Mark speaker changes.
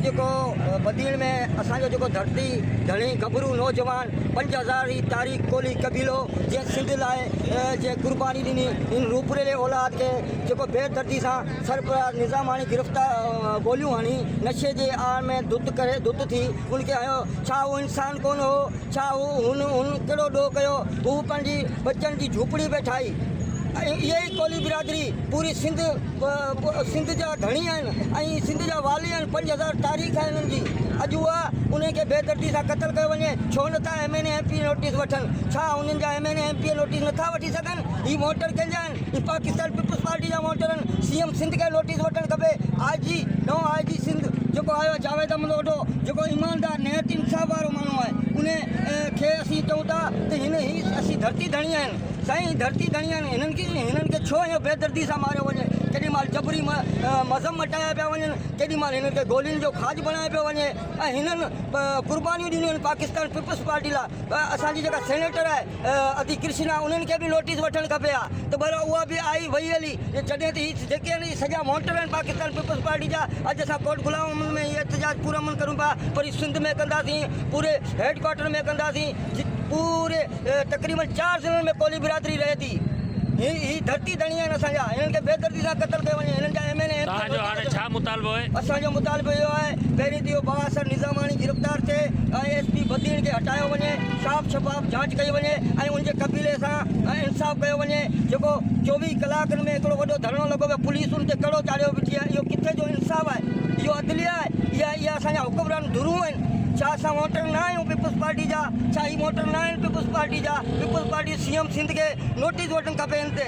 Speaker 1: जेको बदीन में असांजो जेको धरती धणी गभरू नौजवान 5000 जी तारीख़ कोली कबीलो जे सिंध लाइ जे कुर्बानी ॾिनी इन रूपरेले औलाद खे जेको बेदर्दी सां सरपराज निज़ामानी गिरफ़्तार गोलियूं हणी नशे जे आड़ में दुत थी उनखे हयो छा उहो इंसान कोन हो छा हुन कहिड़ो ॾोह कयो हू पंहिंजी बचनि जी झूपड़ी पे ठाही यही कोली बिरादरी पूरी सिंध जा धणी आहिनि सिंध जा वाली आहिनि 5000 तारीख़ है उन्हनि जी अॼु उहा उनखे बेदर्दी सां क़तल कयो वञे छो नथा MNA MP नोटिस वठनि छा उन्हनि जा MNA MP नोटिस नथा वठी सघनि ही वोटर कंहिंजा आहिनि ही पाकिस्तान पीपल्स पार्टी जा वोटर आहिनि CM सिंध खे नोटिस वठणु खपे नओं IG सिंध जेको आयो जावेद अहमद ओडो जेको ईमानदार निहत इंसाफ़ वारो माण्हू आहे उन खे असीं चऊं था त ही असीं धरती धणी आहिनि साईं धरती धणी आहिनि हिननि खे छो ईअं बेदर्दी सां मारियो वञे केॾी महिल जबरी मज़हब मटाया पिया वञनि केॾी महिल हिननि खे गोलियुनि जो खाज बणायो पियो वञे ऐं हिननि कुर्बानियूं ॾिनियूं आहिनि पाकिस्तान पीपल्स पार्टी लाइ असांजी जेका सेनेटर आहे अति कृष्णा उन्हनि खे बि नोटिस वठणु खपे आहे त पर उहा बि आई वई हली जॾहिं त ही जेके आहिनि सॼा वोटर आहिनि पाकिस्तान पीपल्स पार्टी जा अॼु असां कोट गुलाम अमन में इहे एहतजाज पूरा अमन करूं पिया पर सिंध में कंदासीं पूरे हेडक्वार्टर में कंदासीं पूरे तक़रीबन 4 ज़िलनि में कोली बिरादरी रहे थी ही धरती धणी आहिनि असांजा हिननि खे बेदर्दी सां क़तल कयो वञे हिननि जा MNA
Speaker 2: तव्हांजो हाणे छा मुतालबो आहे
Speaker 1: असांजो मुतालबो इहो आहे पहिरीं त इहो बासर निज़ामानी गिरफ़्तार थिए SP बदीन खे हटायो वञे साफ़ शफ़ाफ़ जांच कई वञे ऐं उनजे कबीले सां इंसाफ़ कयो वञे जेको 24 कलाकनि में हिकिड़ो वॾो धरणो लॻो पियो पुलिस उन ते कड़ो चाढ़ियो बीठी आहे इहो किथे जो इंसाफ़ आहे इहो अदलिया आहे इहा असांजा हुकुमरान धुरूं आहिनि छा असां वोटर न आहियूं पीपल्स पार्टी जा छा ही वोटर न आहिनि पीपल्स पार्टी जा पीपल्स पार्टी CM सिंध खे नोटिस वठणु खपे हिन ते